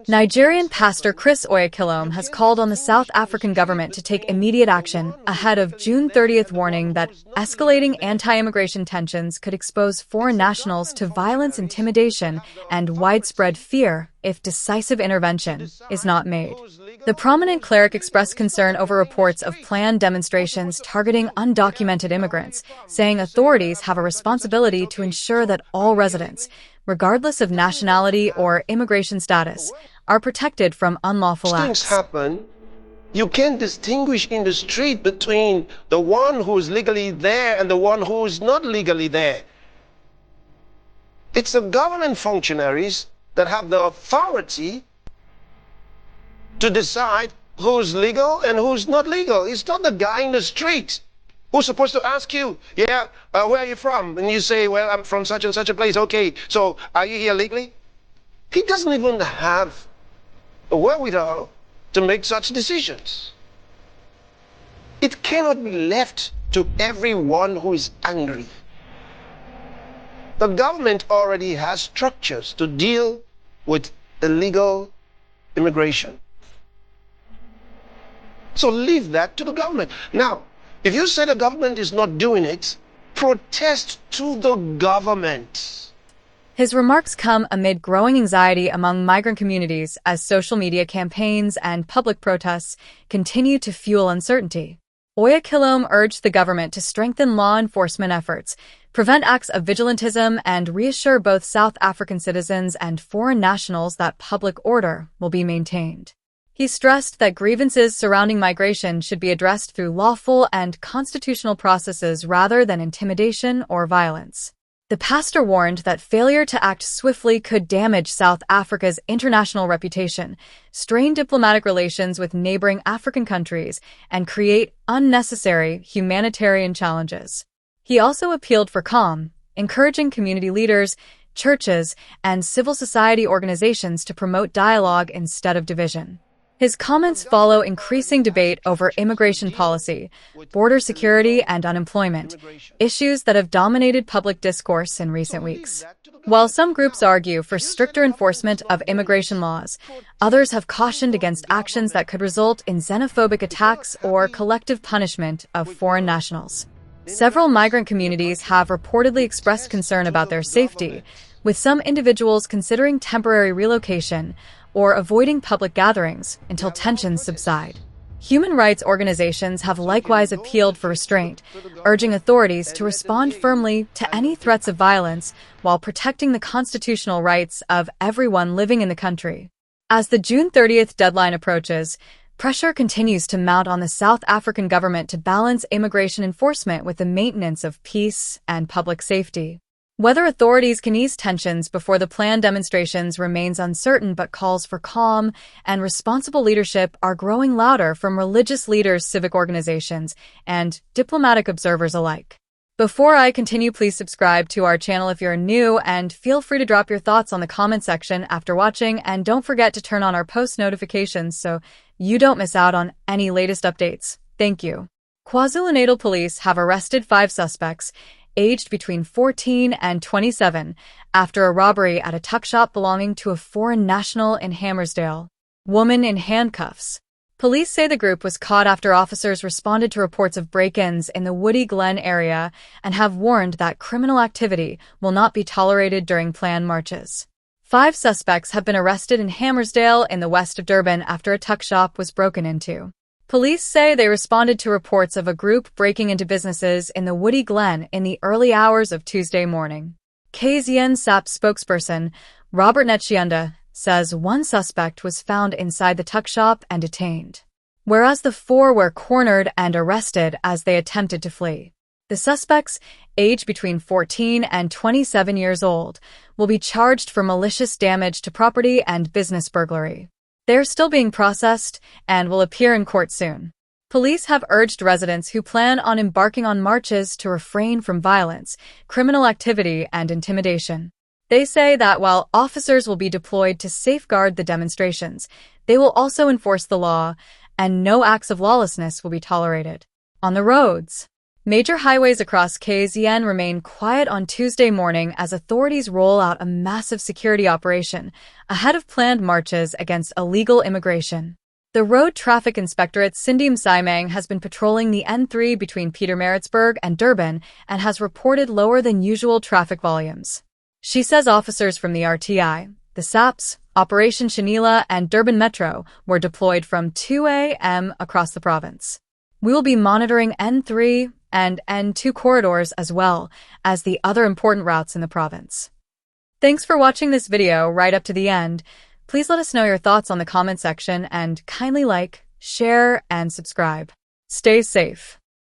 Nigerian pastor Chris Oyakilome has called on the South African government to take immediate action ahead of June 30th, warning that escalating anti-immigration tensions could expose foreign nationals to violence, intimidation, and widespread fear if decisive intervention is not made. The prominent cleric expressed concern over reports of planned demonstrations targeting undocumented immigrants, saying authorities have a responsibility to ensure that all residents, regardless of nationality or immigration status, are protected from unlawful acts. Things happen. You can't distinguish in the street between the one who's legally there and the one who's not legally there. It's the government functionaries that have the authority to decide who's legal and who's not legal. It's not the guy in the street who's supposed to ask you, where are you from? And you say, well, I'm from such and such a place. Okay, so are you here legally? He doesn't even have a wherewithal to make such decisions. It cannot be left to everyone who is angry. The government already has structures to deal with illegal immigration. So leave that to the government. Now, if you say the government is not doing it, protest to the government. His remarks come amid growing anxiety among migrant communities as social media campaigns and public protests continue to fuel uncertainty. Oyakilome urged the government to strengthen law enforcement efforts, prevent acts of vigilantism, and reassure both South African citizens and foreign nationals that public order will be maintained. He stressed that grievances surrounding migration should be addressed through lawful and constitutional processes rather than intimidation or violence. The pastor warned that failure to act swiftly could damage South Africa's international reputation, strain diplomatic relations with neighboring African countries, and create unnecessary humanitarian challenges. He also appealed for calm, encouraging community leaders, churches, and civil society organizations to promote dialogue instead of division. His comments follow increasing debate over immigration policy, border security, and unemployment, issues that have dominated public discourse in recent weeks. While some groups argue for stricter enforcement of immigration laws, others have cautioned against actions that could result in xenophobic attacks or collective punishment of foreign nationals. Several migrant communities have reportedly expressed concern about their safety, with some individuals considering temporary relocation or avoiding public gatherings until tensions subside. Human rights organizations have likewise appealed for restraint, urging authorities to respond firmly to any threats of violence while protecting the constitutional rights of everyone living in the country. As the June 30th deadline approaches, pressure continues to mount on the South African government to balance immigration enforcement with the maintenance of peace and public safety. Whether authorities can ease tensions before the planned demonstrations remains uncertain, but calls for calm and responsible leadership are growing louder from religious leaders, civic organizations, and diplomatic observers alike. Before I continue, please subscribe to our channel if you're new, and feel free to drop your thoughts on the comment section after watching, and don't forget to turn on our post notifications so you don't miss out on any latest updates. Thank you. KwaZulu-Natal police have arrested 5 suspects, aged between 14 and 27, after a robbery at a tuck shop belonging to a foreign national in Hammersdale. Woman in handcuffs. Police say the group was caught after officers responded to reports of break-ins in the Woody Glen area and have warned that criminal activity will not be tolerated during planned marches. 5 suspects have been arrested in Hammersdale in the west of Durban after a tuck shop was broken into. Police say they responded to reports of a group breaking into businesses in the Woody Glen in the early hours of Tuesday morning. KZN SAP spokesperson Robert Netshianda says 1 suspect was found inside the tuck shop and detained, whereas the 4 were cornered and arrested as they attempted to flee. The suspects, aged between 14 and 27 years old, will be charged for malicious damage to property and business burglary. They are still being processed and will appear in court soon. Police have urged residents who plan on embarking on marches to refrain from violence, criminal activity, and intimidation. They say that while officers will be deployed to safeguard the demonstrations, they will also enforce the law, and no acts of lawlessness will be tolerated. On the roads, Major highways across KZN remain quiet on Tuesday morning as authorities roll out a massive security operation ahead of planned marches against illegal immigration. The Road Traffic Inspectorate Sindim Simang has been patrolling the N3 between Pietermaritzburg and Durban and has reported lower than usual traffic volumes. She says officers from the RTI, the SAPS, Operation Shanila, and Durban Metro were deployed from 2 a.m. across the province. We will be monitoring N3 and N2 corridors as well as the other important routes in the province. Thanks for watching this video right up to the end. Please let us know your thoughts on the comment section and kindly like, share, and subscribe. Stay safe.